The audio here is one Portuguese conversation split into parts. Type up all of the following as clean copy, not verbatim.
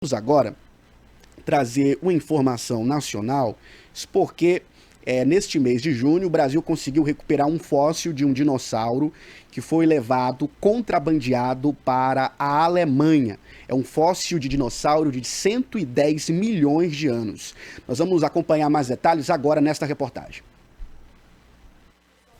Vamos agora trazer uma informação nacional, porque neste mês de junho o Brasil conseguiu recuperar um fóssil de um dinossauro que foi levado contrabandeado para a Alemanha. É um fóssil de dinossauro de 110 milhões de anos. Nós vamos acompanhar mais detalhes agora nesta reportagem.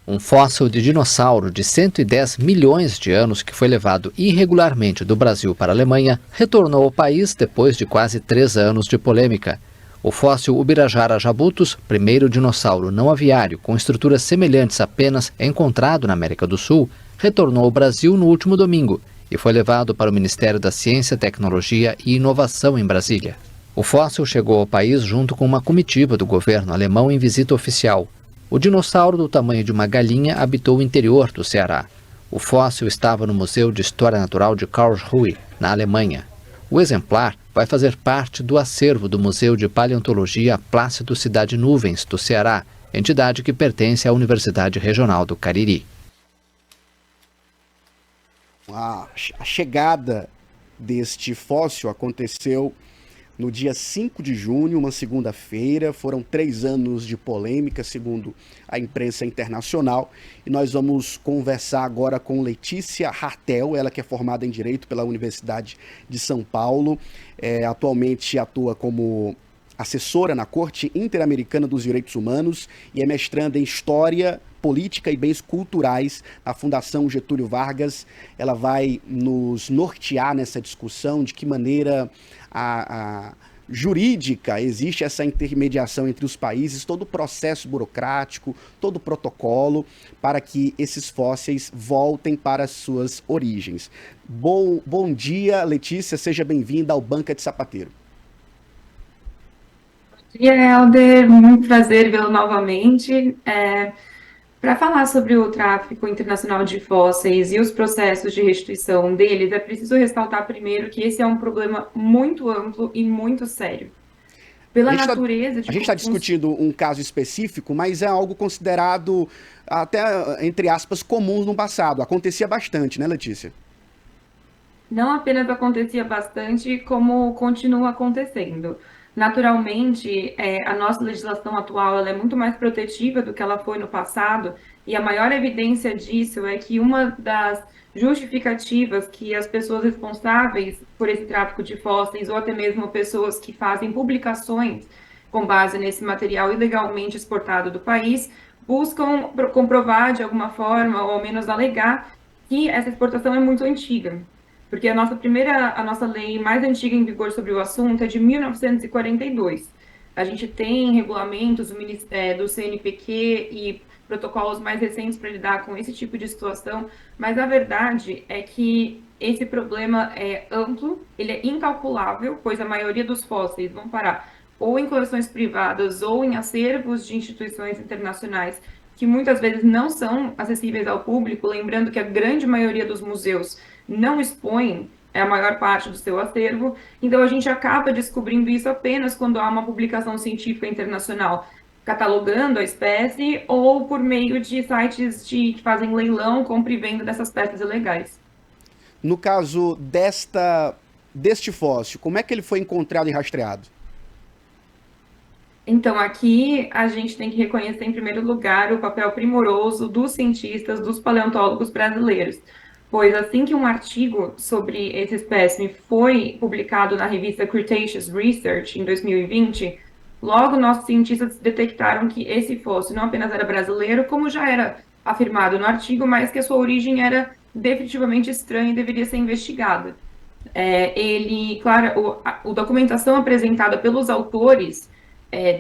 Um fóssil de dinossauro de 110 milhões de anos que foi levado irregularmente do Brasil para a Alemanha retornou ao país depois de quase 3 anos de polêmica. O fóssil Ubirajara jabutus, primeiro dinossauro não aviário com estruturas semelhantes apenas encontrado na América do Sul, retornou ao Brasil no último domingo e foi levado para o Ministério da Ciência, Tecnologia e Inovação em Brasília. O fóssil chegou ao país junto com uma comitiva do governo alemão em visita oficial. O dinossauro do tamanho de uma galinha habitou o interior do Ceará. O fóssil estava no Museu de História Natural de Karlsruhe, na Alemanha. O exemplar vai fazer parte do acervo do Museu de Paleontologia Plácido Cidade Nuvens, do Ceará, entidade que pertence à Universidade Regional do Cariri. A chegada deste fóssil aconteceu no dia 5 de junho, uma segunda-feira. Foram 3 anos de polêmica, segundo a imprensa internacional. E nós vamos conversar agora com Letícia Hartel, ela que é formada em Direito pela Universidade de São Paulo. Atualmente atua como assessora na Corte Interamericana dos Direitos Humanos e é mestranda em História, Política e Bens Culturais na Fundação Getúlio Vargas. Ela vai nos nortear nessa discussão de que maneira a jurídica existe essa intermediação entre os países, todo o processo burocrático, todo o protocolo para que esses fósseis voltem para as suas origens. Bom dia, Letícia, seja bem-vinda ao Banca de Sapateiro. Bom dia, Helder, muito prazer vê-lo novamente. Para falar sobre o tráfico internacional de fósseis e os processos de restituição deles, é preciso ressaltar primeiro que esse é um problema muito amplo e muito sério. Pela natureza de... A gente está discutindo um caso específico, mas é algo considerado até, entre aspas, comum no passado. Acontecia bastante, né, Letícia? Não apenas acontecia bastante, como continua acontecendo. Naturalmente, a nossa legislação atual ela é muito mais protetiva do que ela foi no passado, e a maior evidência disso é que uma das justificativas que as pessoas responsáveis por esse tráfico de fósseis, ou até mesmo pessoas que fazem publicações com base nesse material ilegalmente exportado do país, buscam comprovar de alguma forma, ou ao menos alegar, que essa exportação é muito antiga. Porque a nossa lei mais antiga em vigor sobre o assunto é de 1942. A gente tem regulamentos do CNPq e protocolos mais recentes para lidar com esse tipo de situação, mas a verdade é que esse problema é amplo, ele é incalculável, pois a maioria dos fósseis vão parar ou em coleções privadas ou em acervos de instituições internacionais que muitas vezes não são acessíveis ao público, lembrando que a grande maioria dos museus não expõe a maior parte do seu acervo, então a gente acaba descobrindo isso apenas quando há uma publicação científica internacional catalogando a espécie ou por meio de sites que fazem leilão, compra e venda dessas peças ilegais. No caso deste fóssil, como é que ele foi encontrado e rastreado? Então, aqui a gente tem que reconhecer, em primeiro lugar, o papel primoroso dos cientistas, dos paleontólogos brasileiros, pois assim que um artigo sobre esse espécime foi publicado na revista Cretaceous Research, em 2020, logo nossos cientistas detectaram que esse fóssil não apenas era brasileiro, como já era afirmado no artigo, mas que a sua origem era definitivamente estranha e deveria ser investigada. Claro, a documentação apresentada pelos autores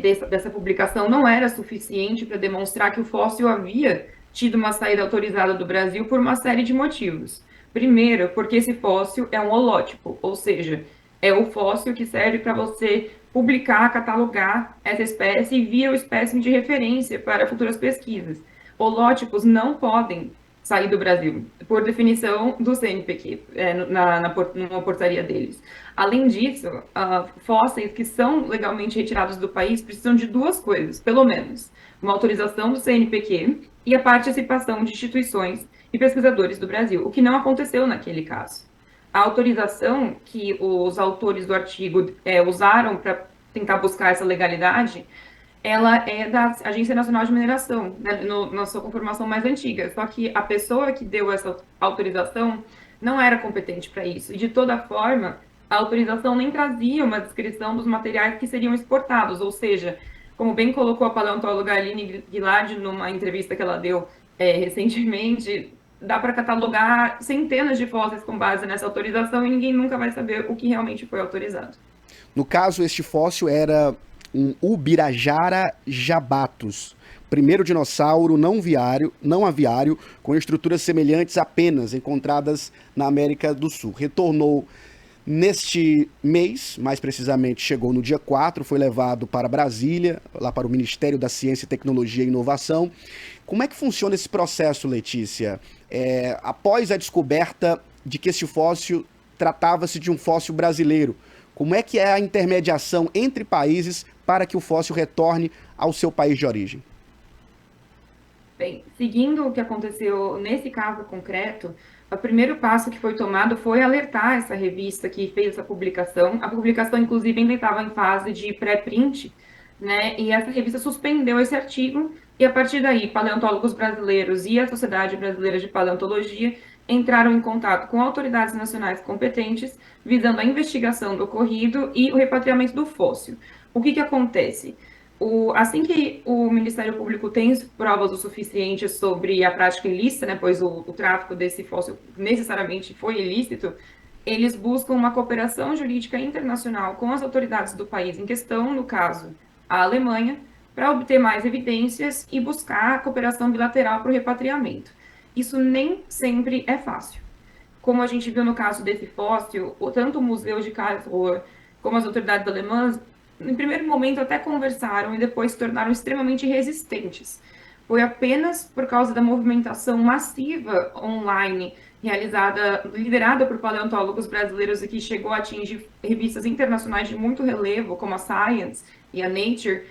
dessa publicação não era suficiente para demonstrar que o fóssil havia tido uma saída autorizada do Brasil por uma série de motivos. Primeiro, porque esse fóssil é um holótipo, ou seja, é o fóssil que serve para você publicar, catalogar essa espécie e vira o espécime de referência para futuras pesquisas. Holótipos não podem sair do Brasil, por definição do CNPq, numa portaria deles. Além disso, fósseis que são legalmente retirados do país precisam de 2 coisas, pelo menos: uma autorização do CNPq e a participação de instituições e pesquisadores do Brasil, o que não aconteceu naquele caso. A autorização que os autores do artigo usaram para tentar buscar essa legalidade, ela é da Agência Nacional de Mineração, né, na sua conformação mais antiga. Só que a pessoa que deu essa autorização não era competente para isso. E, de toda forma, a autorização nem trazia uma descrição dos materiais que seriam exportados. Ou seja, como bem colocou a paleontóloga Aline Gilad numa entrevista que ela deu recentemente, dá para catalogar centenas de fósseis com base nessa autorização e ninguém nunca vai saber o que realmente foi autorizado. No caso, este fóssil era um Ubirajara jabatus, primeiro dinossauro não aviário com estruturas semelhantes apenas encontradas na América do Sul. Retornou neste mês, mais precisamente chegou no dia 4, foi levado para Brasília, lá para o Ministério da Ciência, Tecnologia e Inovação. Como é que funciona esse processo, Letícia? Após a descoberta de que esse fóssil tratava-se de um fóssil brasileiro, como é que é a intermediação entre países para que o fóssil retorne ao seu país de origem? Bem, seguindo o que aconteceu nesse caso concreto, o primeiro passo que foi tomado foi alertar essa revista que fez essa publicação. A publicação, inclusive, ainda estava em fase de pré-print, né? E essa revista suspendeu esse artigo, e a partir daí, paleontólogos brasileiros e a Sociedade Brasileira de Paleontologia entraram em contato com autoridades nacionais competentes, visando a investigação do ocorrido e o repatriamento do fóssil. O que acontece? Assim que o Ministério Público tem provas o suficiente sobre a prática ilícita, né, pois o tráfico desse fóssil necessariamente foi ilícito, eles buscam uma cooperação jurídica internacional com as autoridades do país em questão, no caso, a Alemanha, para obter mais evidências e buscar a cooperação bilateral para o repatriamento. Isso nem sempre é fácil. Como a gente viu no caso desse fóssil, tanto o Museu de Karlsruhe como as autoridades alemãs, em primeiro momento até conversaram e depois se tornaram extremamente resistentes. Foi apenas por causa da movimentação massiva online liderada por paleontólogos brasileiros e que chegou a atingir revistas internacionais de muito relevo, como a Science e a Nature,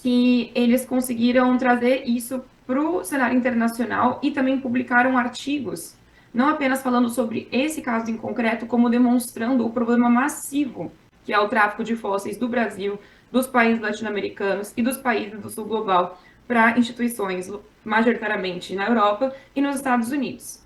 que eles conseguiram trazer isso para o cenário internacional e também publicaram artigos, não apenas falando sobre esse caso em concreto, como demonstrando o problema massivo que é o tráfico de fósseis do Brasil, dos países latino-americanos e dos países do sul global para instituições majoritariamente na Europa e nos Estados Unidos.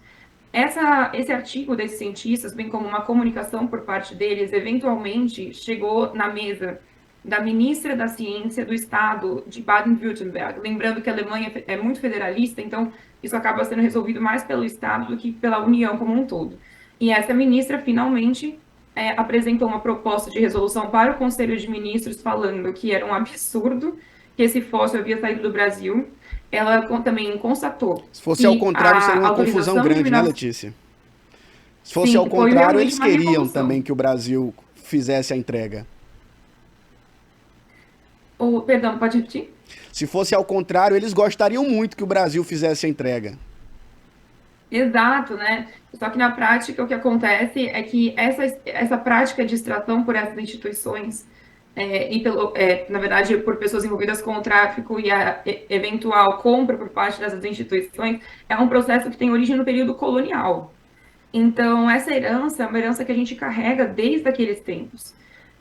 Esse artigo desses cientistas, bem como uma comunicação por parte deles, eventualmente chegou na mesa da ministra da Ciência do Estado de Baden-Württemberg. Lembrando que a Alemanha é muito federalista, então isso acaba sendo resolvido mais pelo Estado do que pela União como um todo. E essa ministra, finalmente, apresentou uma proposta de resolução para o Conselho de Ministros falando que era um absurdo que esse fóssil havia saído do Brasil. Ela também constatou. Se fosse ao contrário, seria uma confusão grande, né, Letícia? Se fosse Sim, ao contrário, eles queriam revolução. também que o Brasil fizesse a entrega. Perdão, pode repetir? Se fosse ao contrário, eles gostariam muito que o Brasil fizesse a entrega. Exato, né? Só que na prática o que acontece é que essa prática de extração por essas instituições na verdade, por pessoas envolvidas com o tráfico e a eventual compra por parte dessas instituições, é um processo que tem origem no período colonial. Então, essa herança é uma herança que a gente carrega desde aqueles tempos.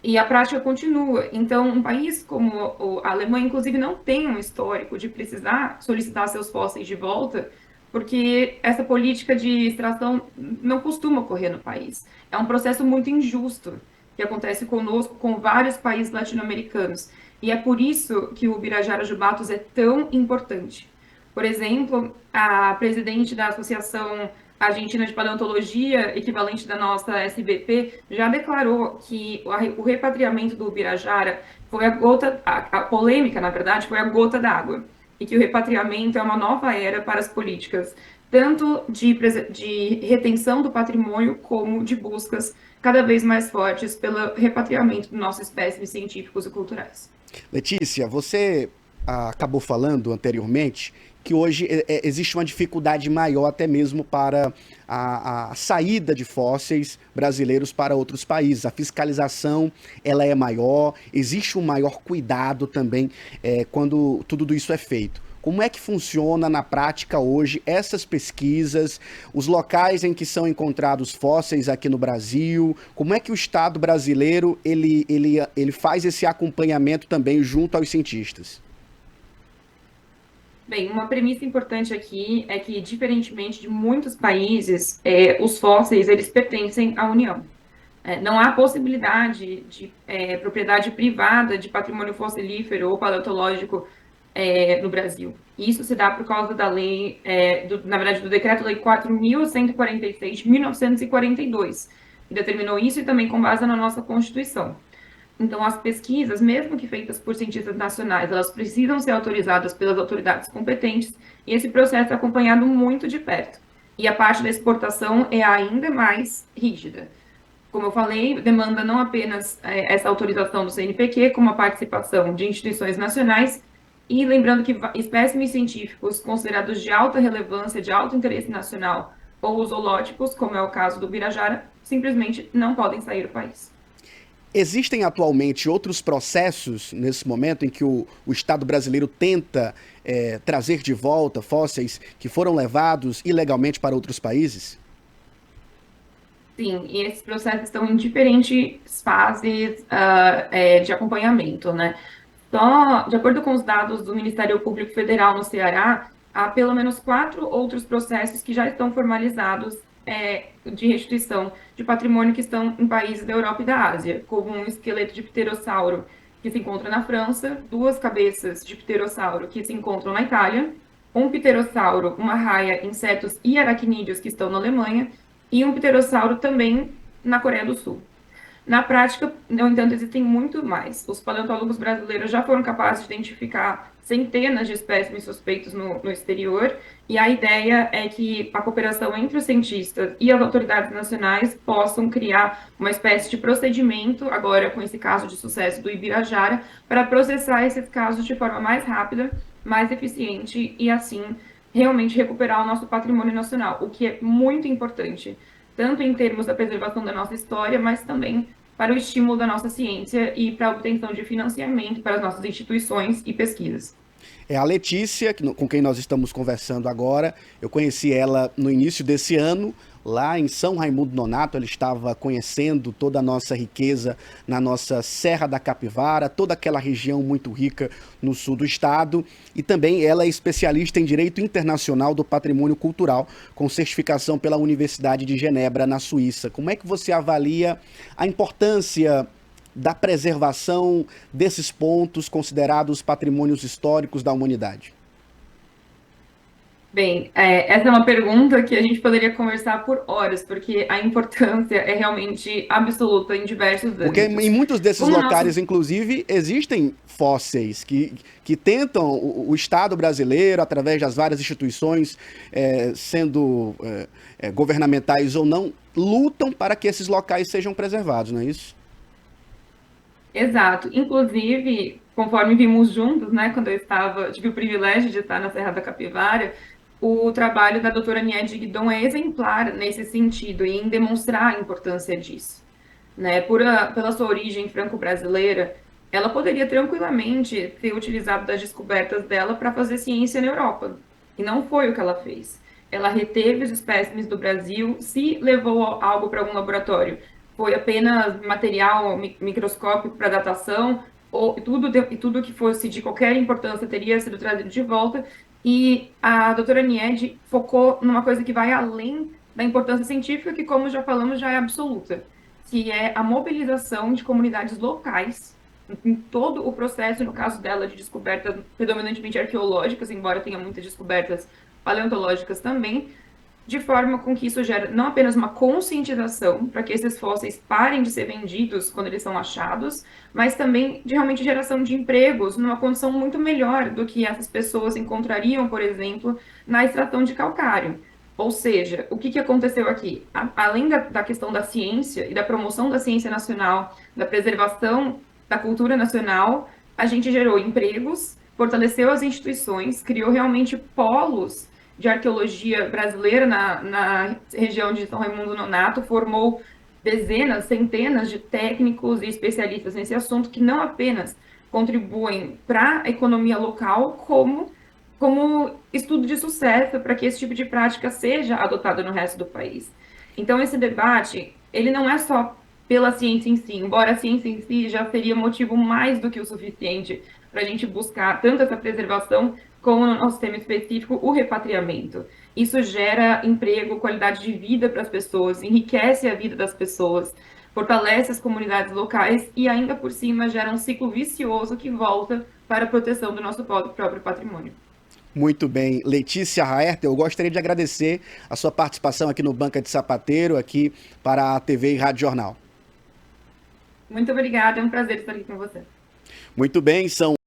E a prática continua. Então, um país como a Alemanha, inclusive, não tem um histórico de precisar solicitar seus fósseis de volta, porque essa política de extração não costuma ocorrer no país. É um processo muito injusto que acontece conosco, com vários países latino-americanos. E é por isso que o Ubirajara jubatus é tão importante. Por exemplo, a presidente da Associação Argentina de Paleontologia, equivalente da nossa SBP, já declarou que o repatriamento do Ubirajara foi a polêmica, na verdade, foi a gota d'água. E que o repatriamento é uma nova era para as políticas, tanto de retenção do patrimônio, como de buscas cada vez mais fortes pelo repatriamento dos nossos espécimes científicos e culturais. Letícia, você acabou falando anteriormente que hoje existe uma dificuldade maior até mesmo para a saída de fósseis brasileiros para outros países. A fiscalização ela é maior, existe um maior cuidado também quando tudo isso é feito. Como é que funciona na prática hoje essas pesquisas, os locais em que são encontrados fósseis aqui no Brasil? Como é que o Estado brasileiro ele faz esse acompanhamento também junto aos cientistas? Bem, uma premissa importante aqui é que, diferentemente de muitos países, os fósseis eles pertencem à União. Não há possibilidade de propriedade privada de patrimônio fossilífero ou paleontológico no Brasil. Isso se dá por causa da lei, na verdade, do Decreto-Lei 4.146 de 1942, que determinou isso e também com base na nossa Constituição. Então, as pesquisas, mesmo que feitas por cientistas nacionais, elas precisam ser autorizadas pelas autoridades competentes, e esse processo é acompanhado muito de perto. E a parte da exportação é ainda mais rígida. Como eu falei, demanda não apenas essa autorização do CNPq, como a participação de instituições nacionais, e lembrando que espécimes científicos considerados de alta relevância, de alto interesse nacional, ou zoológicos, como é o caso do Birajara, simplesmente não podem sair do país. Existem atualmente outros processos nesse momento em que o Estado brasileiro tenta trazer de volta fósseis que foram levados ilegalmente para outros países? Sim, e esses processos estão em diferentes fases de acompanhamento, né? Só, de acordo com os dados do Ministério Público Federal no Ceará, há pelo menos 4 outros processos que já estão formalizados de restituição de patrimônio que estão em países da Europa e da Ásia, como um esqueleto de pterossauro que se encontra na França, 2 cabeças de pterossauro que se encontram na Itália, um pterossauro, uma raia, insetos e aracnídeos que estão na Alemanha, e um pterossauro também na Coreia do Sul. Na prática, no entanto, existem muito mais. Os paleontólogos brasileiros já foram capazes de identificar centenas de espécimes suspeitos no exterior, e a ideia é que a cooperação entre os cientistas e as autoridades nacionais possam criar uma espécie de procedimento, agora com esse caso de sucesso do Ibirajara, para processar esses casos de forma mais rápida, mais eficiente e, assim, realmente recuperar o nosso patrimônio nacional, o que é muito importante, tanto em termos da preservação da nossa história, mas também para o estímulo da nossa ciência e para a obtenção de financiamento para as nossas instituições e pesquisas. É a Letícia, com quem nós estamos conversando agora. Eu conheci ela no início desse ano, lá em São Raimundo Nonato. Ela estava conhecendo toda a nossa riqueza na nossa Serra da Capivara, toda aquela região muito rica no sul do estado. E também ela é especialista em Direito Internacional do Patrimônio Cultural, com certificação pela Universidade de Genebra, na Suíça. Como é que você avalia a importância da preservação desses pontos considerados patrimônios históricos da humanidade? Bem, essa é uma pergunta que a gente poderia conversar por horas, porque a importância é realmente absoluta em diversos âmbitos. Porque em muitos desses locais, inclusive, existem fósseis que tentam, o Estado brasileiro, através das várias instituições, sendo governamentais ou não, lutam para que esses locais sejam preservados, não é isso? Exato. Inclusive, conforme vimos juntos, né, quando eu tive o privilégio de estar na Serra da Capivara, o trabalho da doutora Niede Guidon é exemplar nesse sentido e em demonstrar a importância disso. Né? Pela sua origem franco-brasileira, ela poderia tranquilamente ter utilizado das descobertas dela para fazer ciência na Europa. E não foi o que ela fez. Ela reteve os espécimes do Brasil, se levou algo para algum laboratório, foi apenas material microscópico para datação, ou tudo que fosse de qualquer importância teria sido trazido de volta, e a doutora Niede focou numa coisa que vai além da importância científica, que, como já falamos, já é absoluta, que é a mobilização de comunidades locais em todo o processo, no caso dela, de descobertas predominantemente arqueológicas, embora tenha muitas descobertas paleontológicas também, de forma com que isso gera não apenas uma conscientização para que esses fósseis parem de ser vendidos quando eles são achados, mas também de realmente geração de empregos numa condição muito melhor do que essas pessoas encontrariam, por exemplo, na extração de calcário. Ou seja, o que aconteceu aqui? Além da questão da ciência e da promoção da ciência nacional, da preservação da cultura nacional, a gente gerou empregos, fortaleceu as instituições, criou realmente polos de arqueologia brasileira na região de São Raimundo Nonato, formou dezenas, centenas de técnicos e especialistas nesse assunto que não apenas contribuem para a economia local, como como estudo de sucesso para que esse tipo de prática seja adotado no resto do país. Então, esse debate, ele não é só pela ciência em si, embora a ciência em si já seria motivo mais do que o suficiente para a gente buscar tanto essa preservação, como no nosso tema específico, o repatriamento. Isso gera emprego, qualidade de vida para as pessoas, enriquece a vida das pessoas, fortalece as comunidades locais e ainda por cima gera um ciclo vicioso que volta para a proteção do nosso próprio patrimônio. Muito bem. Letícia Raerter, eu gostaria de agradecer a sua participação aqui no Banca de Sapateiro, aqui para a TV e Rádio Jornal. Muito obrigada, é um prazer estar aqui com você. Muito bem, são